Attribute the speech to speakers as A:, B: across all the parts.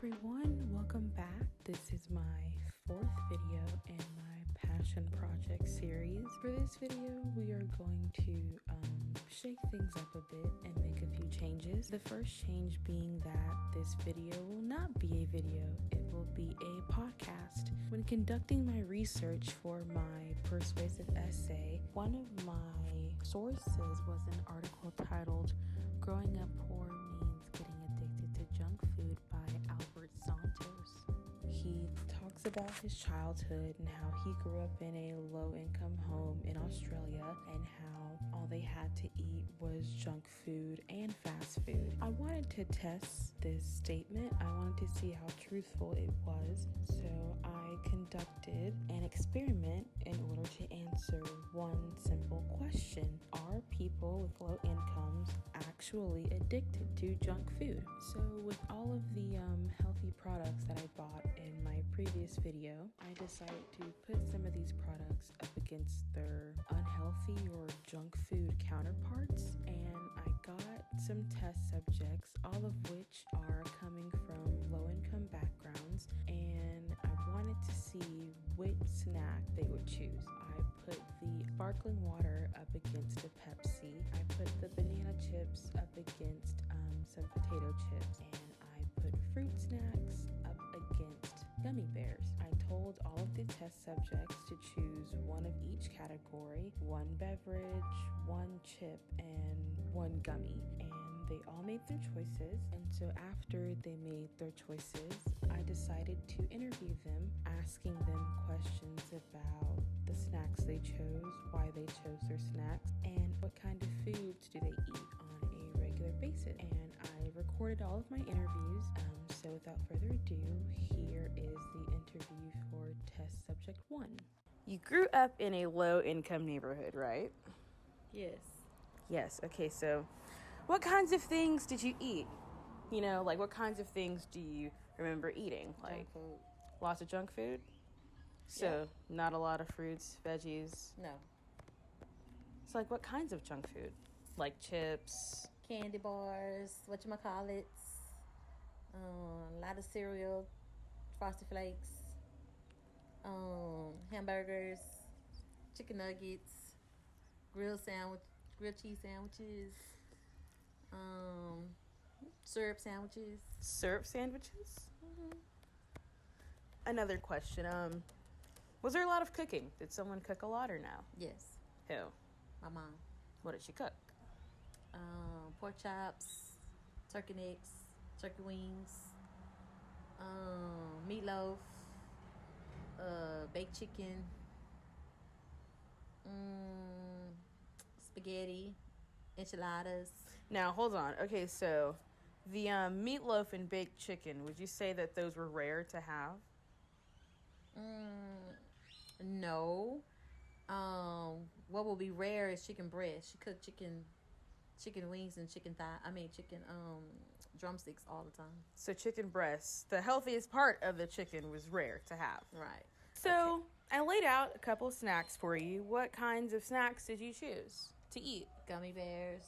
A: everyone, welcome back. This is my fourth video in my passion project series. For this video, we are going to shake things up a bit and make a few changes. The first change being that this video will not be a video, it will be a podcast. When conducting my research for my persuasive essay, one of my sources was an article titled "Growing Up Poor Means Getting Addicted to Junk Food" by Albert Santos. He talks about his childhood and how he grew up in a low-income home in Australia and how all they had to eat was junk food and fast food. I wanted to test this statement. I wanted to see how truthful it was. So I conducted an experiment in order to answer one simple question. Are people with low incomes actually addicted to junk food? So with all of the healthy products that I bought in my previous video, I decided to put some of these products up against their unhealthy or junk food counterparts, and I got some test subjects, all of which are coming from low-income backgrounds, and I wanted to see which snack they would choose. I put the sparkling water up against a Pepsi. I put the banana chips up against some potato chips, and I put fruit snacks up against gummy bears. I told all of the test subjects to choose one of each category, one beverage, one chip, and one gummy. And they all made their choices. And so after they made their choices, I decided to interview them, asking them questions about the snacks they chose, why they chose their snacks, and what kind of foods do they eat on a regular basis. And I recorded all of my interviews. So without further ado, here is the interview for test subject 1. You grew up in a low-income neighborhood, right?
B: Yes.
A: Yes. Okay, so what kinds of things did you eat? You know, like what kinds of things do you remember eating? Like
B: Junk food.
A: lots of junk food? So not a lot of fruits, veggies?
B: No.
A: So like what kinds of junk food? Like chips?
B: Candy bars, whatchamacallits, a lot of cereal, Frosted Flakes, hamburgers, chicken nuggets, grilled cheese sandwiches, syrup sandwiches.
A: Syrup sandwiches?
B: Mm-hmm.
A: Another question. Was there a lot of cooking? Did someone cook a lot or no?
B: Yes.
A: Who?
B: My mom.
A: What did she cook?
B: Pork chops, turkey necks, turkey wings, meatloaf, baked chicken, spaghetti, enchiladas.
A: Now, hold on. Okay, so the meatloaf and baked chicken, would you say that those were rare to have?
B: No. What will be rare is chicken breast. She cooked chicken wings and chicken drumsticks all the time.
A: So chicken breasts, the healthiest part of the chicken, was rare to have.
B: Right.
A: So okay. I laid out a couple of snacks for you. What kinds of snacks did you choose to eat?
B: Gummy bears,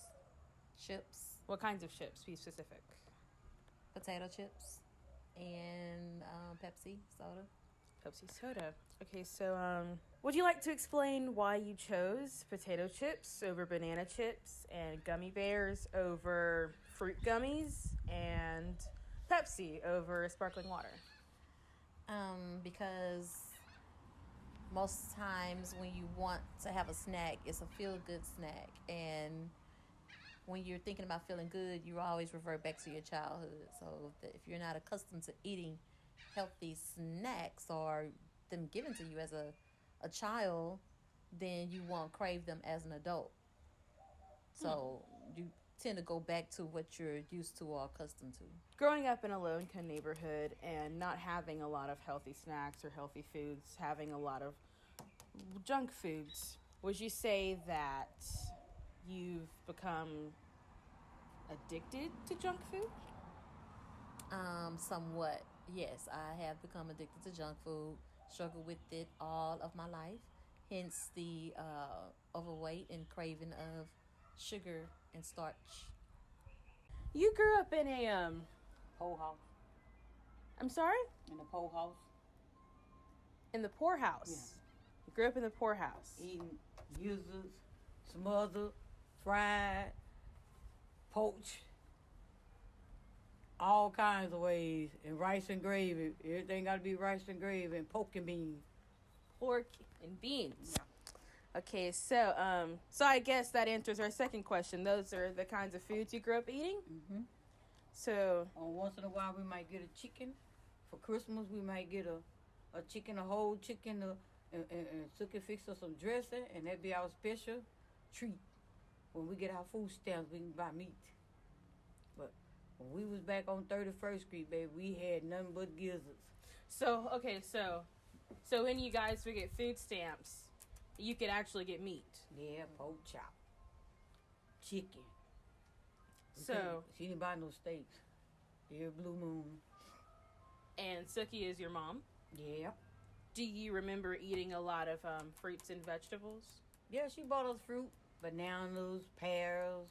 B: chips.
A: What kinds of chips? Be specific.
B: Potato chips and Pepsi soda.
A: Pepsi soda. Okay, so would you like to explain why you chose potato chips over banana chips and gummy bears over fruit gummies and Pepsi over sparkling water?
B: Because most times when you want to have a snack, it's a feel-good snack, and when you're thinking about feeling good, you always revert back to your childhood. So if you're not accustomed to eating healthy snacks or them given to you as a child, then you won't crave them as an adult. So you tend to go back to what you're used to or accustomed to.
A: Growing up in a low-income neighborhood and not having a lot of healthy snacks or healthy foods, having a lot of junk foods, would you say that you've become addicted to junk food?
B: Somewhat. Yes, I have become addicted to junk food, struggled with it all of my life, hence the overweight and craving of sugar and starch.
A: You grew up in a
B: whole house.
A: I'm sorry?
C: In the poorhouse.
A: In the poorhouse.
C: Yeah.
A: You grew up in the poorhouse.
C: Eating gizzards, smothered, fried, poached, all kinds of ways, and rice and gravy. Everything got to be rice and gravy and pork and beans.
A: Pork and beans.
C: Yeah.
A: Okay, so I guess that answers our second question. Those are the kinds of foods you grew up eating?
C: Mm-hmm.
A: So,
C: Once in a while, we might get a chicken. For Christmas, we might get a chicken, a whole chicken, and Suki fix us some dressing, and that'd be our special treat. When we get our food stamps, we can buy meat. But when we was back on 31st Street, baby, we had nothing but gizzards.
A: okay, so when you guys would get food stamps, you could actually get meat.
C: Yeah, pork chop, chicken.
A: So
C: She didn't buy no steaks. Every blue moon.
A: And Suki is your mom.
C: Yeah.
A: Do you remember eating a lot of fruits and vegetables?
C: Yeah, she bought us fruit, bananas, pears,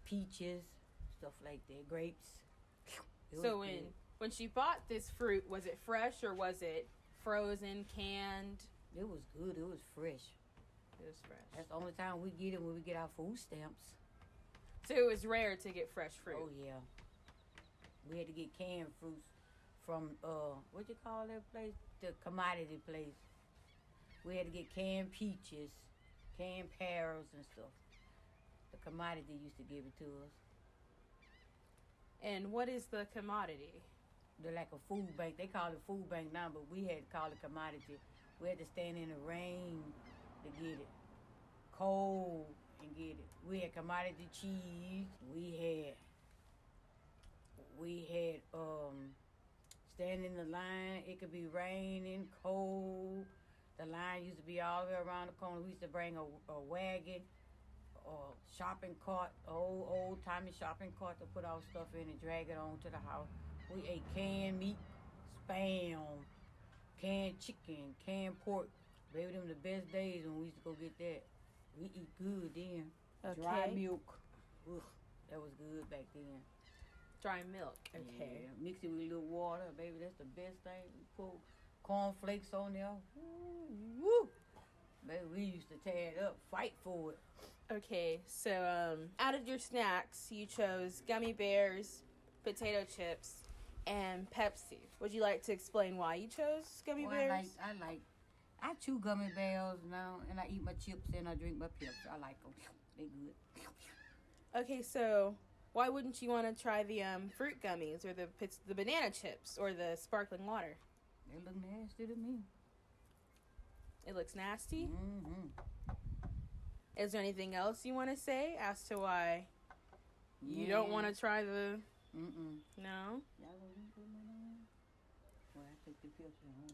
C: peaches, stuff like that, grapes.
A: So when she bought this fruit, was it fresh or was it frozen, canned?
C: It was good. It was fresh.
A: It was fresh.
C: That's the only time we get it when we get our food stamps.
A: So it was rare to get fresh fruit.
C: Oh yeah. We had to get canned fruits from what you call that place? The commodity place. We had to get canned peaches, canned pears and stuff. The commodity used to give it to us.
A: And what is the commodity?
C: They're like a food bank. They call it food bank now, but we had to call it commodity. We had to stand in the rain to get it. Cold and get it. We had commodity cheese. We had stand in the line. It could be raining, cold. The line used to be all the way around the corner. We used to bring a wagon or shopping cart, old timey shopping cart to put our stuff in and drag it on to the house. We ate canned meat, spam, canned chicken, canned pork. Baby, them the best days when we used to go get that. We eat good then.
A: Okay.
C: Dry milk. Ugh, that was good back then.
A: Dry milk. Okay.
C: Yeah, mix it with a little water, baby. That's the best thing. We put cornflakes on there. Woo! Baby, we used to tear it up, fight for it.
A: Okay, so out of your snacks, you chose gummy bears, potato chips, and Pepsi. Would you like to explain why you chose gummy bears?
C: I chew gummy bears now, and I eat my chips and I drink my Pepsi. I like them. They good.
A: Okay, so why wouldn't you want to try the fruit gummies or the banana chips or the sparkling water?
C: They look nasty to me.
A: It looks nasty.
C: Mm-hmm.
A: Is there anything else you want to say as to why you don't want to try the?
C: Mm-mm.
A: No.
C: Well, I take the Pepsi home.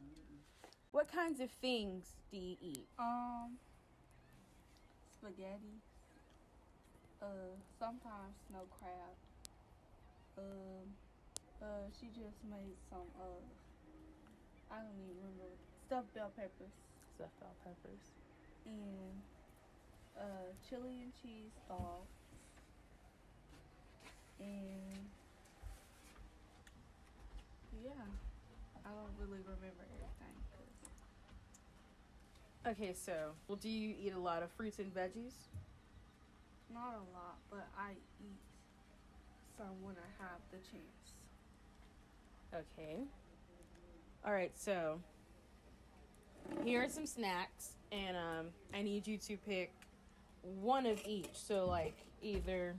A: What kinds of things do you eat?
D: Spaghetti. Sometimes snow crab. She just made some I don't even remember, stuffed bell peppers
A: Stuffed bell peppers.
D: and chili and cheese dogs and yeah, I don't really remember everything.
A: Okay, so do you eat a lot of fruits and veggies?
D: Not a lot, but I eat some when I have the chance.
A: Okay. All right, so here are some snacks, and I need you to pick one of each. So, like, either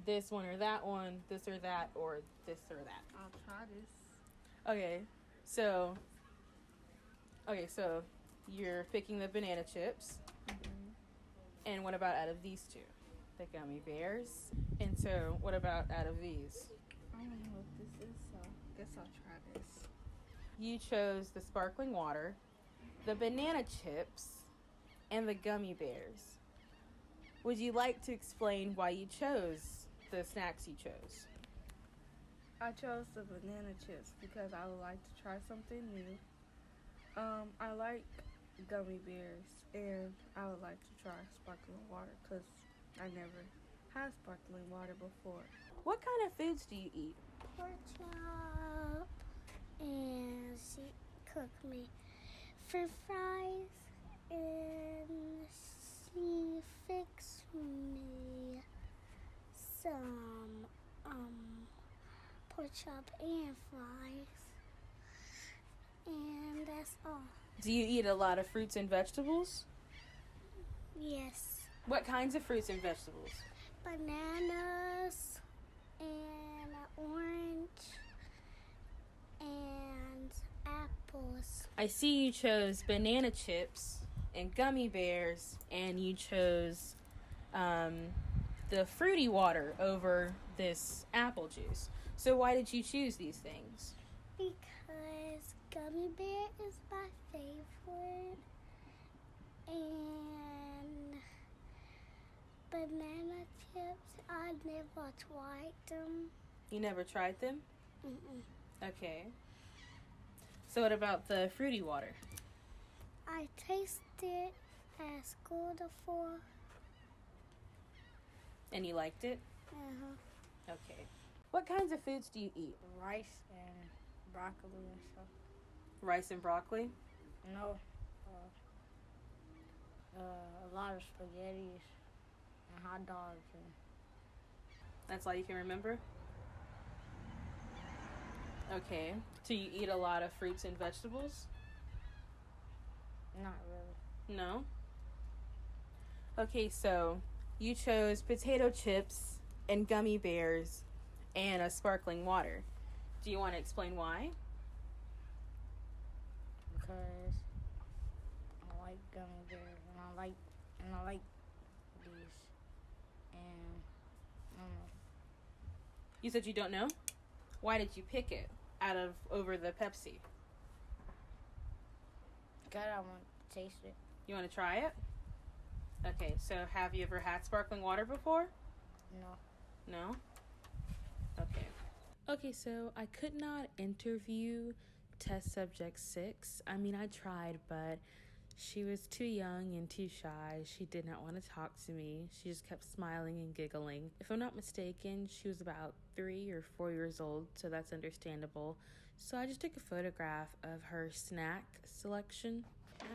A: this one or that one, this or that, or this or that.
D: I'll try this.
A: Okay, so you're picking the banana chips.
D: Mm-hmm.
A: And what about out of these two? The gummy bears. And so, what about out of these?
D: I don't know what this is, so I guess I'll try this.
A: You chose the sparkling water, the banana chips, and the gummy bears. Would you like to explain why you chose the snacks you chose?
D: I chose the banana chips because I would like to try something new. I like gummy bears, and I would like to try sparkling water because I never had sparkling water before.
A: What kind of foods do you eat?
D: Pork chop.
E: cook me French fries, and she fixed me some pork chop and fries, and that's all.
A: Do you eat a lot of fruits and vegetables?
E: Yes,
A: What kinds of fruits and vegetables?
E: bananas and orange and apples.
A: I see you chose banana chips and gummy bears, and you chose the fruity water over this apple juice. So why did you choose these things?
E: Because gummy bear is my favorite, and banana chips, I never tried them.
A: You never tried them?
E: Mm-mm.
A: Okay. So what about the fruity water?
E: I tasted at school before.
A: And you liked it?
E: Uh-huh.
A: Okay. What kinds of foods do you eat?
F: Rice and broccoli and stuff.
A: Rice and broccoli?
F: No. A lot of spaghettis and hot dogs. And
A: That's all you can remember? Okay. So you eat a lot of fruits and vegetables?
F: not really.
A: No? Okay, so you chose potato chips and gummy bears and a sparkling water. Do you want to explain why?
F: Because I like gummy bears and I like these, and I don't know.
A: You said you don't know? Why did you pick it over the Pepsi?
F: God, I want to taste it.
A: You want to try it? Okay, so have you ever had sparkling water before?
F: No.
A: No? Okay. Okay, so I could not interview test subject 6. I mean, I tried, but she was too young and too shy. She did not want to talk to me. She just kept smiling and giggling. If I'm not mistaken, she was about 3 or 4 years old, so that's understandable. So I just took a photograph of her snack selection.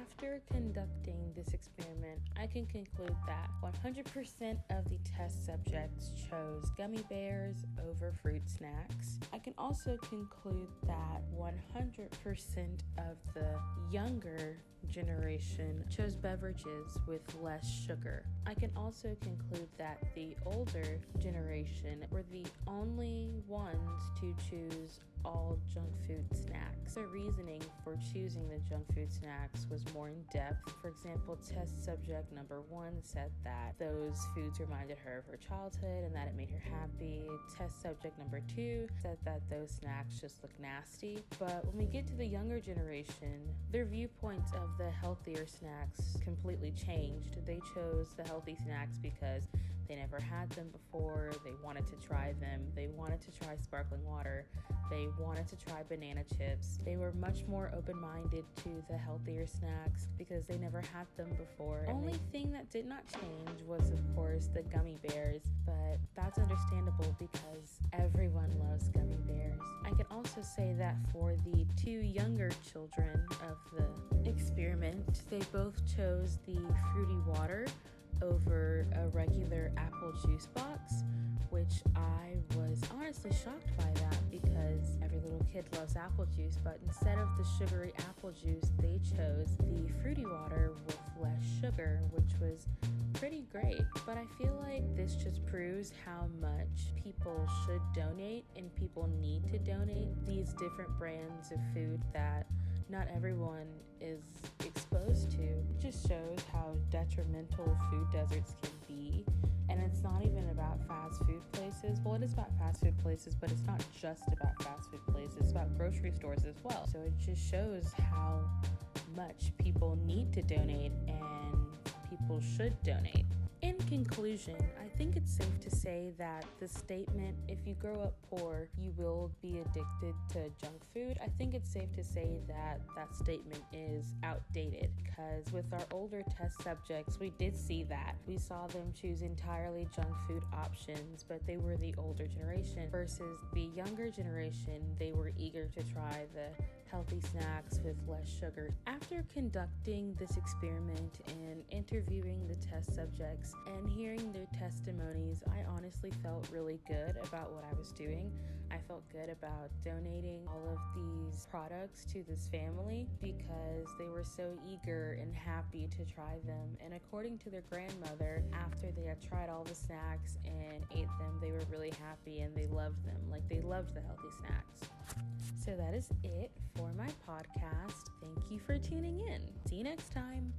A: After conducting this experiment, I can conclude that 100% of the test subjects chose gummy bears over fruit snacks. I can also conclude that 100% of the younger generation chose beverages with less sugar. I can also conclude that the older generation were the only ones to choose all junk food snacks. The reasoning for choosing the junk food snacks was more in depth. For example, test subject number 1 said that those foods reminded her of her childhood and that it made her happy. Test subject number 2 said that those snacks just look nasty. But when we get to the younger generation, their viewpoints of the healthier snacks completely changed. They chose the healthy snacks because they never had them before. They wanted to try them. They wanted to try sparkling water. They wanted to try banana chips. They were much more open-minded to the healthier snacks because they never had them before. Only thing that did not change was, of course, the gummy bears, but that's understandable because everyone loves gummy bears. I can also say that for the 2 younger children of the experiment, they both chose the fruity water over a regular apple juice box, which I was honestly shocked by that because every little kid loves apple juice, but instead of the sugary apple juice, they chose the fruity water with less sugar, which was pretty great. But I feel like this just proves how much people should donate and people need to donate these different brands of food that not everyone is exposed to. It just shows how detrimental food deserts can be. And it's not even about fast food places. Well, it is about fast food places, but it's not just about fast food places. It's about grocery stores as well. So it just shows how much people need to donate and people should donate. In conclusion, I think it's safe to say that the statement, if you grow up poor, you will be addicted to junk food, I think it's safe to say that that statement is outdated because with our older test subjects, we did see that. We saw them choose entirely junk food options, but they were the older generation versus the younger generation. They were eager to try the healthy snacks with less sugar. After conducting this experiment and interviewing the test subjects and hearing their testimonies, I honestly felt really good about what I was doing. I felt good about donating all of these products to this family because they were so eager and happy to try them. And according to their grandmother, after they had tried all the snacks and ate them, they were really happy and they loved them. Like, they loved the healthy snacks. So that is it for my podcast. Thank you for tuning in. See you next time.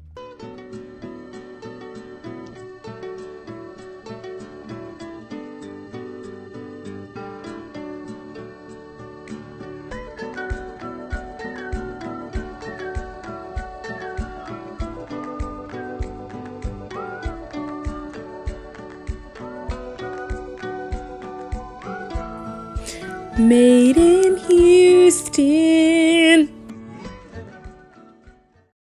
A: Made in Houston.